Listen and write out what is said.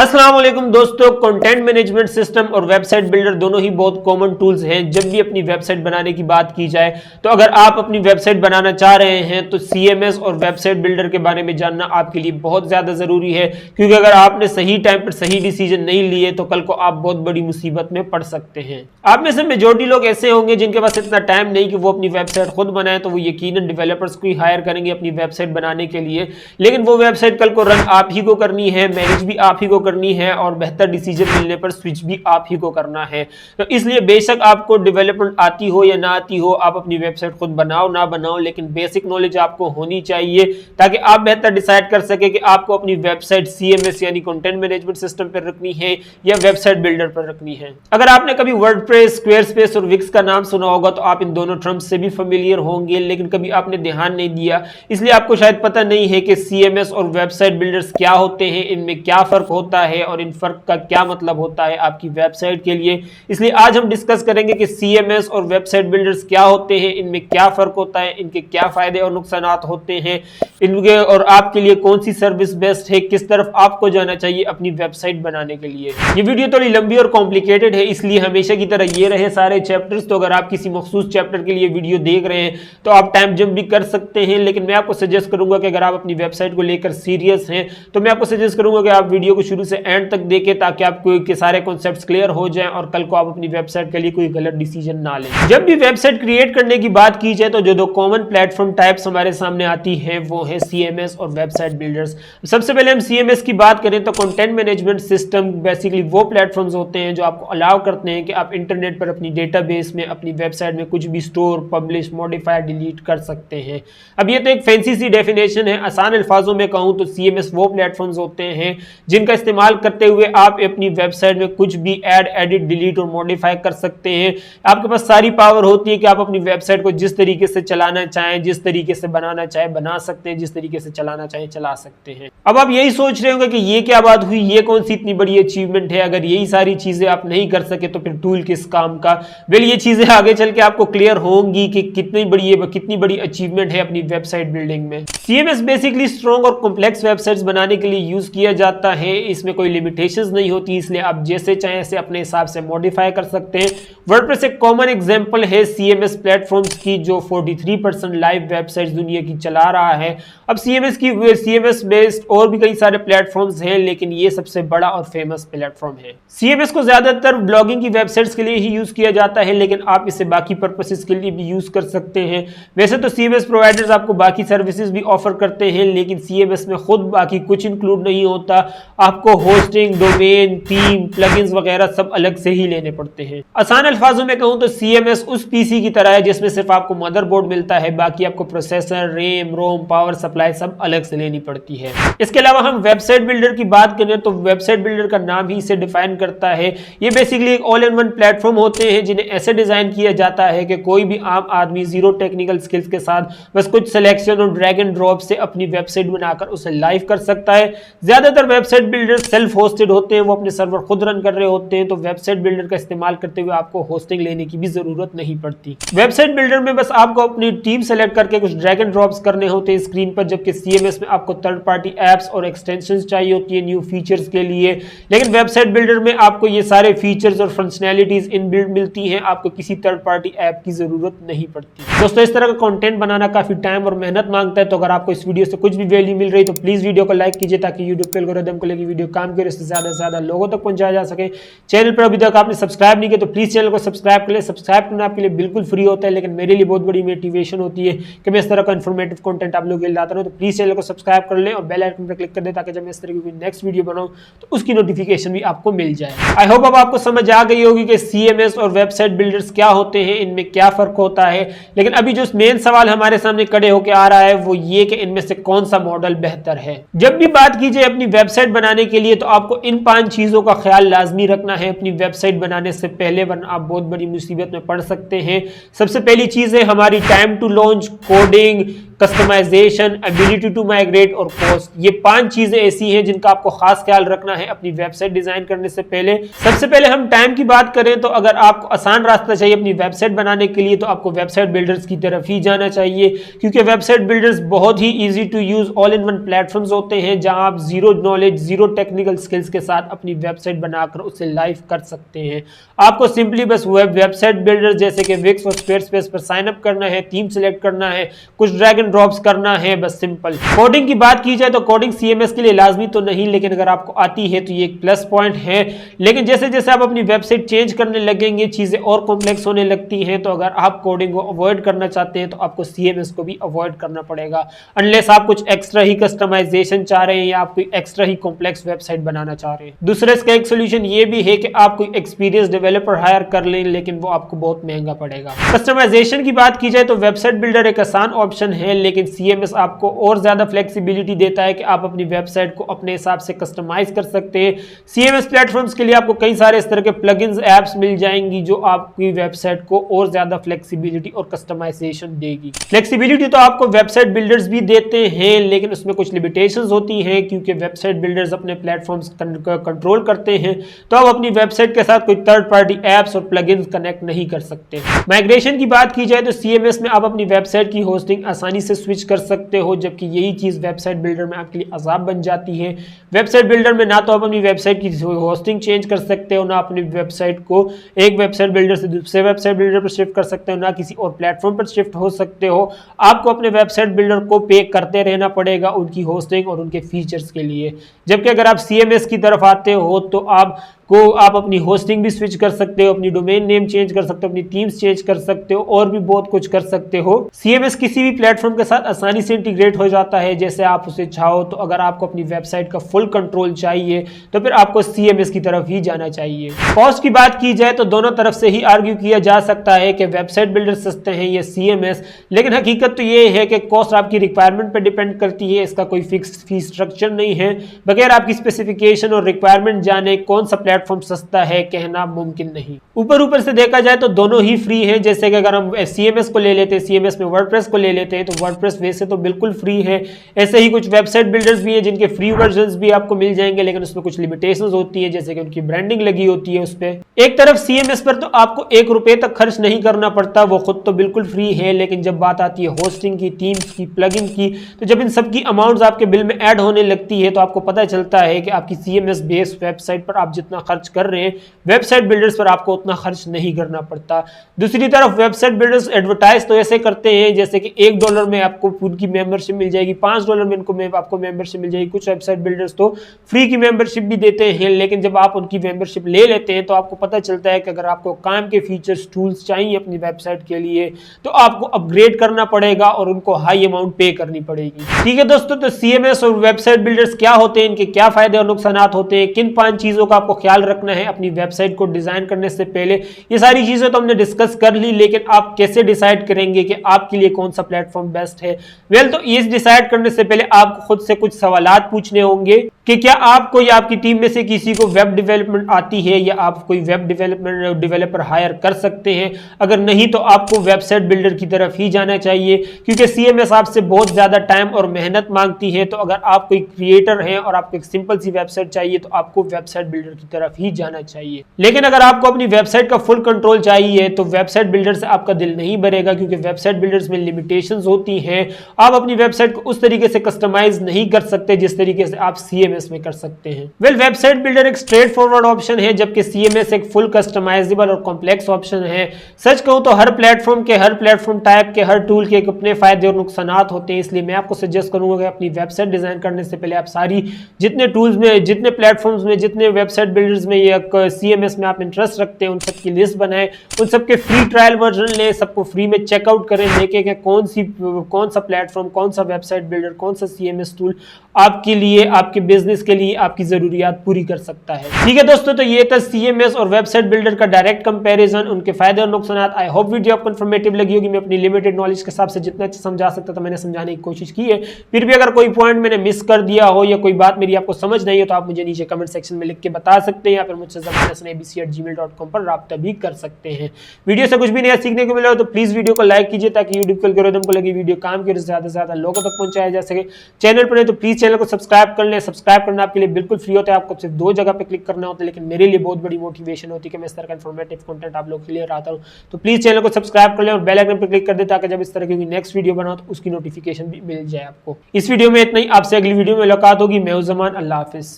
अस्सलाम वालेकुम दोस्तों, कंटेंट मैनेजमेंट सिस्टम और वेबसाइट बिल्डर दोनों ही बहुत कॉमन टूल्स हैं जब भी अपनी वेबसाइट बनाने की बात की जाए। तो अगर आप अपनी वेबसाइट बनाना चाह रहे हैं तो सीएमएस और वेबसाइट बिल्डर के बारे में जानना आपके लिए बहुत ज़्यादा ज़रूरी है, क्योंकि अगर आपने सही टाइम पर सही डिसीजन नहीं लिए तो कल को आप बहुत बड़ी मुसीबत में पड़ सकते हैं। आप में से मेजॉरिटी लोग ऐसे होंगे जिनके पास इतना टाइम नहीं कि वो अपनी वेबसाइट खुद बनाए, तो वो यकीनन डेवलपर्स को ही हायर करेंगे अपनी वेबसाइट बनाने के लिए। लेकिन वो वेबसाइट कल को रन आप ही को करनी है, मैनेज भी आप ही को करनी है और बेहतर डिसीजन मिलने पर स्विच भी आप ही को करना है। तो इसलिए बेशक आपको डेवलपमेंट आती हो या ना आती हो, आप अपनी वेबसाइट खुद बनाओ ना बनाओ, लेकिन बेसिक नॉलेज आपको होनी चाहिए ताकि आप बेहतर डिसाइड कर सके कि आपको अपनी वेबसाइट सीएमएस यानी कंटेंट मैनेजमेंट सिस्टम पर रखनी है या वेबसाइट बिल्डर पर रखनी है। अगर आपने कभी वर्डप्रेस, स्क्वेयरस्पेस और विक्स का नाम सुना होगा तो आप इन दोनों टर्म्स से भी फेमिलियर होंगे, लेकिन कभी आपने ध्यान नहीं दिया, इसलिए आपको शायद पता नहीं है कि सीएमएस और वेबसाइट बिल्डर्स क्या होते हैं, इनमें क्या फर्क होता है और इन फर्क का क्या मतलब होता है आपकी वेबसाइट के लिए। इसलिए आज हम डिस्कस करेंगे कि सीएमएस और वेबसाइट बिल्डर्स क्या होते हैं, इनमें क्या फर्क होता है, इनके क्या फायदे और नुकसान होते हैं, इनके और आपके लिए कौन सी सर्विस बेस्ट है, किस तरफ आपको जाना चाहिए अपनी वेबसाइट बनाने के लिए। ये वीडियो थोड़ी लंबी और कॉम्प्लिकेटेड है, इसलिए हमेशा की तरह ये रहे सारे चैप्टर्स। तो अगर आप किसी मखसूस चैप्टर के लिए वीडियो देख रहे हैं तो आप टाइम जंप भी कर सकते हैं, लेकिन मैं आपको सजेस्ट करूंगा कि अगर आप अपनी वेबसाइट को लेकर सीरियस हैं तो मैं आपको सजेस्ट करूंगा कि आप वीडियो को शुरू से एंड तक देखें ताकि आपको के सारे कॉन्सेप्ट्स क्लियर हो जाएं और कल को आप अपनी वेबसाइट के लिए कोई गलत डिसीजन ना लें। जब भी वेबसाइट क्रिएट करने की बात की जाए तो जो दो कॉमन प्लेटफॉर्म टाइप्स हमारे सामने आती है वो है सीएमएस और वेबसाइट बिल्डर्स। सबसे पहले हम सीएमएस की बात करें तो कंटेंट मैनेजमेंट सिस्टम बेसिकली वो प्लेटफॉर्म्स होते हैं जो आपको अलाउ करते हैं कि आप इंटरनेट पर अपनी डेटाबेस में, अपनी वेबसाइट में कुछ भी स्टोर, पब्लिश, मॉडिफाई, डिलीट कर सकते हैं। अब ये तो एक फैंसी सी डेफिनेशन है, आसान अल्फाजों में कहूं तो सीएमएस वो प्लेटफॉर्म्स होते हैं जिनका इस्तेमाल करते हुए आप अपनी वेबसाइट में कुछ भी ऐड, एडिट, डिलीट और मॉडिफाई कर सकते हैं। आपके पास सारी पावर होती है कि आप अपनी वेबसाइट को जिस तरीके से चलाना चाहें, जिस तरीके से बनाना चाहें बना सकते हैं, जिस तरीके से चलाना चाहें चला सकते हैं। अब आप यही सोच रहे होंगे कि ये क्या बात हुई, ये कौन सी इतनी बड़ी अचीवमेंट है, अगर यही सारी चीजें आप नहीं कर सके तो फिर टूल किस काम का। वेल, ये चीजें आगे चल के आपको क्लियर होंगी कि कितनी बड़ी अचीवमेंट है अपनी वेबसाइट बिल्डिंग में। सीएमएस बेसिकली स्ट्रॉन्ग और कॉम्प्लेक्स वेबसाइट्स बनाने के लिए यूज किया जाता है। इसमें कोई लिमिटेशंस नहीं होती, इसलिए आप जैसे चाहें ऐसे अपने हिसाब से मॉडिफाई कर सकते हैं। वर्डप्रेस एक कॉमन एग्जांपल है सीएमएस प्लेटफॉर्म्स की जो 43% लाइव वेबसाइट्स दुनिया की चला रहा है। अब सीएमएस बेस्ड और भी कई सारे प्लेटफॉर्म्स हैं, लेकिन ये सबसे बड़ा और फेमस प्लेटफॉर्म है। सीएमएस को ज्यादातर ब्लॉगिंग की वेबसाइट्स के लिए ही यूज किया जाता है, लेकिन आप इसे बाकी पर्पसेस के लिए भी यूज कर सकते हैं। वैसे तो सीएमएस प्रोवाइडर्स आपको बाकी सर्विसेज भी ऑफर करते हैं, लेकिन सीएमएस में खुद बाकी कुछ इंक्लूड नहीं होता। आपको होस्टिंग, डोमेन, थीम, प्लगइन्स वगैरह सब अलग से ही लेने पड़ते हैं। आसान अल्फाजों में कहूं तो सीएमएस उस पीसी की तरह है जिसमें सिर्फ आपको मदरबोर्ड मिलता है, बाकी आपको प्रोसेसर, रैम, रोम, पावर सप्लाई सब अलग से लेनी पड़ती है। इसके अलावा हम वेबसाइट बिल्डर की बात करें तो वेबसाइट बिल्डर का नाम ही इसे डिफाइन करता है। ये बेसिकली एक ऑल इन वन प्लेटफॉर्म होते हैं जिन्हें ऐसे डिजाइन किया जाता है कि कोई भी आम आदमी जीरो टेक्निकल स्किल्स के साथ बस कुछ सिलेक्शन और ड्रैग एंड ड्रॉप से अपनी वेबसाइट बनाकर उसे लाइव कर सकता है। ज्यादातर वेबसाइट बिल्डर सेल्फ होस्टेड होते हैं, वो अपने सर्वर खुद रन कर रहे होते हैं, तो वेबसाइट बिल्डर का इस्तेमाल करते हुए आपको होस्टिंग लेने की भी जरूरत नहीं पड़ती। वेबसाइट बिल्डर में बस आपको अपनी टीम सेलेक्ट करके कुछ ड्रैग एंड ड्रॉप्स करने होते हैं स्क्रीन पर, जबकि सीएमएस में आपको थर्ड पार्टी एप्स और एक्सटेंशंस चाहिए होती है न्यू फीचर्स के लिए। लेकिन वेबसाइट बिल्डर में आपको ये सारे फीचर्स और फंक्शनैलिटीज इनबिल्ट मिलती हैं, आपको किसी थर्ड पार्टी ऐप की जरूरत नहीं पड़ती। दोस्तों, इस तरह का कंटेंट बनाना काफी टाइम और मेहनत मांगता है, तो अगर आपको इस वीडियो से कुछ भी वैल्यू मिल रही है तो प्लीज वीडियो को लाइक कीजिए ताकि यूट्यूब के एल्गोरिथम को लेकर वीडियो काम करे, उससे ज्यादा से ज्यादा लोगों तक पहुंचाया जा सके। चैनल पर अभी तक आपने सब्सक्राइब नहीं किया तो प्लीज चैनल को सब्सक्राइब कर ले। सब्सक्राइब करना आपके लिए बिल्कुल फ्री होता है, लेकिन मेरे लिए बहुत बड़ी मोटिवेशन होती है कि मैं इस तरह का इन्फॉर्मेटिव कंटेंट आप लोगों के लिए लाता रहूं। तो प्लीज चैनल को सब्सक्राइब कर ले और बेल आइकन पर क्लिक कर दे ताकि जब मैं इस तरह की नेक्स्ट वीडियो बनाऊं तो उसकी नोटिफिकेशन भी आपको मिल जाए। आई होप अब आपको समझ आ गई होगी कि सीएमएस और वेबसाइट बिल्डर्स क्या होते हैं, इनमें क्या फर्क होता है। लेकिन अभी जो मेन सवाल हमारे सामने खड़े होकर आ रहा है वो ये कि इनमें से कौन सा मॉडल बेहतर है। जब भी बात की जाए अपनी वेबसाइट बनाने के लिए तो आपको इन 5 चीजों का ख्याल लाजमी रखना है अपनी वेबसाइट बनाने से पहले, वरना आप बहुत बड़ी मुसीबत में पड़ सकते हैं। सबसे पहली चीज है हमारी time to launch, coding, customisation, ability to migrate और कॉस्ट। ये 5 चीजें ऐसी हैं जिनका आपको खास ख्याल रखना है अपनी वेबसाइट डिजाइन करने से पहले। सबसे पहले हम टाइम की बात करें तो अगर आपको आसान रास्ता चाहिए अपनी वेबसाइट बनाने के लिए तो आपको वेबसाइट बिल्डर्स की तरफ ही जाना चाहिए, क्योंकि वेबसाइट बिल्डर्स बहुत ही easy to use all in one platforms होते हैं जहां आप zero knowledge, zero tech technical skills के साथ अपनी वेबसाइट बनाकर उसे लाइव कर सकते हैं। आपको सिंपली बस वेबसाइट बिल्डर जैसे कि विक्स और स्क्वेयरस्पेस पर साइन अप करना है, थीम सेलेक्ट करना है, कुछ ड्रैग एंड ड्रॉप्स करना है, बस सिंपल। कोडिंग की बात की जाए तो कोडिंग सीएमएस के लिए लाजमी तो नहीं, लेकिन अगर आपको आती है तो ये एक प्लस पॉइंट है। लेकिन जैसे जैसे आप अपनी वेबसाइट चेंज करने लगेंगे, चीजें और कॉम्प्लेक्स होने लगती हैं, तो अगर आप कोडिंग को अवॉइड करना चाहते हैं तो आपको सीएमएस को भी अवॉइड करना पड़ेगा, अनलेस आप कुछ एक्स्ट्रा ही कस्टमाइजेशन चाह रहे हैं या आप कोई एक्स्ट्रा ही कॉम्प्लेक्स वेबसाइट बनाना चाह रहे हैं। दूसरा इसका एक सोल्यूशन ये भी है कि आप कोई एक्सपीरियंस डेवलपर हायर कर लें, लेकिन वो आपको बहुत महंगा पड़ेगा। कस्टमाइजेशन की बात की जाए तो वेबसाइट बिल्डर एक आसान ऑप्शन है, लेकिन सीएमएस आपको और ज्यादा फ्लेक्सिबिलिटी देता है कि आप अपनी वेबसाइट को अपने हिसाब से कस्टमाइज कर सकते हैं। सीएमएस प्लेटफॉर्म्स के लिए आपको कई सारे इस तरह के प्लगइन्स ऐप्स मिल जाएंगी जो आपकी वेबसाइट को और ज्यादा फ्लेक्सिबिलिटी और कस्टमाइजेशन देगी। फ्लेक्सिबिलिटी तो आपको वेबसाइट बिल्डर्स भी देते हैं, लेकिन उसमें कुछ लिमिटेशंस होती हैं, क्योंकि वेबसाइट बिल्डर्स अपने प्लेटफॉर्म्स कंट्रोल करते हैं, तो आप अपनी वेबसाइट के साथ कोई थर्ड पार्टी एप्स और प्लगइन्स कनेक्ट नहीं कर सकते। माइग्रेशन की बात की जाए तो सीएमएस में आप अपनी वेबसाइट की होस्टिंग आसानी से स्विच कर सकते हो, जबकि यही चीज वेबसाइट बिल्डर में आपके लिए अजाब बन जाती है। वेबसाइट बिल्डर में ना तो आप अपनी वेबसाइट की होस्टिंग चेंज कर सकते हो, ना अपनी वेबसाइट को एक वेबसाइट बिल्डर से दूसरे वेबसाइट बिल्डर पर शिफ्ट कर सकते हो, ना किसी और प्लेटफॉर्म पर शिफ्ट हो सकते हो। आपको अपने वेबसाइट बिल्डर को पे करते रहना पड़ेगा उनकी होस्टिंग और उनके फीचर्स के लिए। जबकि अगर आप सीएमएस की तरफ आते हो तो आप अपनी होस्टिंग भी स्विच कर सकते हो, अपनी डोमेन नेम चेंज कर सकते हो, अपनी थीम्स चेंज कर सकते हो और भी बहुत कुछ कर सकते हो। सीएमएस किसी भी प्लेटफॉर्म के साथ आसानी से इंटीग्रेट हो जाता है जैसे आप उसे चाहो। तो अगर आपको अपनी वेबसाइट का फुल कंट्रोल चाहिए तो फिर आपको सीएमएस की तरफ ही जाना चाहिए। कॉस्ट की बात की जाए तो दोनों तरफ से ही आर्ग्यू किया जा सकता है कि वेबसाइट बिल्डर सस्ते हैं या सीएमएस, लेकिन हकीकत तो ये है कि कॉस्ट आपकी रिक्वायरमेंट पर डिपेंड करती है। इसका कोई फिक्स फी स्ट्रक्चर नहीं है। बगैर आपकी स्पेसिफिकेशन और रिक्वायरमेंट जाने कौन सा प्लेटफॉर्म सस्ता है कहना मुमकिन नहीं। ऊपर से देखा जाए तो दोनों ही फ्री हैं। जैसे कि अगर हम सीएमएस को ले लेते हैं, सीएमएस में वर्डप्रेस को ले लेते हैं, तो वर्डप्रेस वैसे तो बिल्कुल फ्री है। ऐसे ही कुछ वेबसाइट बिल्डर्स भी हैं जिनके फ्री वर्जन्स भी आपको मिल जाएंगे, लेकिन उसमें कुछ लिमिटेशंस होती है, जैसे कि उनकी ब्रांडिंग लगी होती है उस पर। एक तरफ सीएमएस पर तो आपको ₹1 तक खर्च नहीं करना पड़ता, वो खुद तो बिल्कुल फ्री है, लेकिन जब बात आती है होस्टिंग की, थीम्स की, प्लगइन की, तो जब इन सब की अमाउंट्स आपके बिल में ऐड होने लगती है तो आपको पता चलता है कि आपकी सीएमएस बेस्ड वेबसाइट पर आप जितना खर्च कर रहे हैं, वेबसाइट बिल्डर्स पर आपको उतना खर्च नहीं करना पड़ता। दूसरी तरफ वेबसाइट बिल्डर्स एडवर्टाइज तो ऐसे करते हैं जैसे कि $1 में आपको उनकी मेंबरशिप मिल जाएगी, $5 में आपको मेंबरशिप मिल जाएगी। कुछ वेबसाइट बिल्डर्स तो फ्री की मेंबरशिप भी देते हैं, लेकिन जब आप उनकी मेंबरशिप ले लेते हैं तो आपको पता चलता है कि अगर आपको काम के फीचर्स, टूल्स चाहिए अपनी वेबसाइट के लिए तो आपको अपग्रेड करना पड़ेगा और उनको हाई अमाउंट पे करनी पड़ेगी। ठीक है दोस्तों, तो सीएमएस और वेबसाइट बिल्डर्स क्या होते हैं, इनके क्या फायदे और नुकसान होते हैं, किन 5 चीजों का आपको ख्याल रखना है अपनी वेबसाइट को डिजाइन करने से पहले, ये सारी चीजें तो हमने डिस्कस कर ली। लेकिन आप कैसे डिसाइड करेंगे कि आपके लिए कौन सा प्लेटफॉर्म बेस्ट है? तो ये डिसाइड करने से पहले आपको खुद से कुछ सवालात पूछने होंगे कि क्या आपको या आपकी टीम में से किसी को वेब डेवलपमेंट आती है या आप कोई वेब डेवलपर हायर कर सकते हैं। अगर नहीं तो आपको वेबसाइट बिल्डर की तरफ ही जाना चाहिए, क्योंकि सीएमएस आपसे बहुत ज्यादा टाइम और मेहनत मांगती है। तो अगर आप कोई क्रिएटर हैं और आपको एक सिंपल सी वेबसाइट चाहिए तो आपको वेबसाइट बिल्डर की तरफ ही जाना चाहिए। लेकिन अगर आपको अपनी वेबसाइट का फुल कंट्रोल चाहिए तो वेबसाइट बिल्डर से आपका दिल नहीं भरेगा, क्योंकि वेबसाइट बिल्डर्स में लिमिटेशंस होती हैं। आप अपनी वेबसाइट को उस तरीके से कस्टमाइज नहीं कर सकते जिस तरीके से आप सीएमएस में कर सकते हैं। वेबसाइट बिल्डर एक स्ट्रेट फॉरवर्ड ऑप्शन है, जबकि सीएमएस एक फुल कस्टमाइजेबल और कॉम्प्लेक्स ऑप्शन है। सच कहूं तो हर प्लेटफॉर्म टाइप के, हर टूल के अपने फायदे और नुकसान होते हैं। इसलिए मैं आपको सजेस्ट करूंगा कि अपनी वेबसाइट डिजाइन करने से पहले आप सारी जितने टूल्स में, जितने प्लेटफॉर्म्स में, जितने वेबसाइट बिल्डर्स में या सीएमएस में आप इंटरेस्ट रखते हैं उन सब की लिस्ट बनाएं, उन सबके फ्री ट्रायल वर्जन लें, सबको फ्री में चेकआउट करें, देखें कि कौन सा प्लेटफॉर्म, कौन सा वेबसाइट बिल्डर, कौन सा सीएमएस टूल आपके लिए, आपके बिजनेस के लिए, आपकी जरूरियात पूरी कर सकता है। ठीक है दोस्तों, तो ये था सीएमएस और वेबसाइट बिल्डर का डायरेक्ट कंपैरिजन, उनके फायदे और नुकसान। आई होप वीडियो आपको इन्फॉर्मेटिव लगी होगी। मैं अपनी लिमिटेड नॉलेज के हिसाब से जितना अच्छा समझा सकता था मैंने समझाने की कोशिश की है। फिर भी अगर कोई पॉइंट मैंने मिस कर दिया हो या कोई बात मेरी आपको समझ नहीं हो तो आप मुझे नीचे कमेंट सेक्शन में लिख के बता सकते हैं, या फिर मुझसे @gmail.com पर राब्ता भी कर सकते हैं। वीडियो से कुछ भी नया सीखने को मिला हो तो प्लीज वीडियो को लाइक कीजिए ताकि यूट्यूब के एल्गोरिथम को लगी वीडियो काम की ज्यादा से ज्यादा लोगों तक पहुंचाया जा सके। चैनल पर है तो प्लीज चैनल को सब्सक्राइब कर लें। सब्सक्राइब करना आपके लिए बिल्कुल फ्री होता है, आपको सिर्फ 2 जगह पे क्लिक करना होता है, लेकिन मेरे लिए बहुत बड़ी मोटिवेशन होती है कि मैं इस तरह का इन्फॉर्मेटिव कंटेंट आप लोगों के लिए लाता हूं। तो प्लीज चैनल को सब्सक्राइब कर लें और बेल आइकन पर क्लिक कर दें ताकि जब इस तरह की नेक्स्ट वीडियो बनाओ तो उसकी नोटिफिकेशन भी मिल जाए आपको। इस वीडियो में इतना ही, आपसे अगली वीडियो में मुलाकात होगी। मैं हूं ज़मान, अल्लाह हाफिज।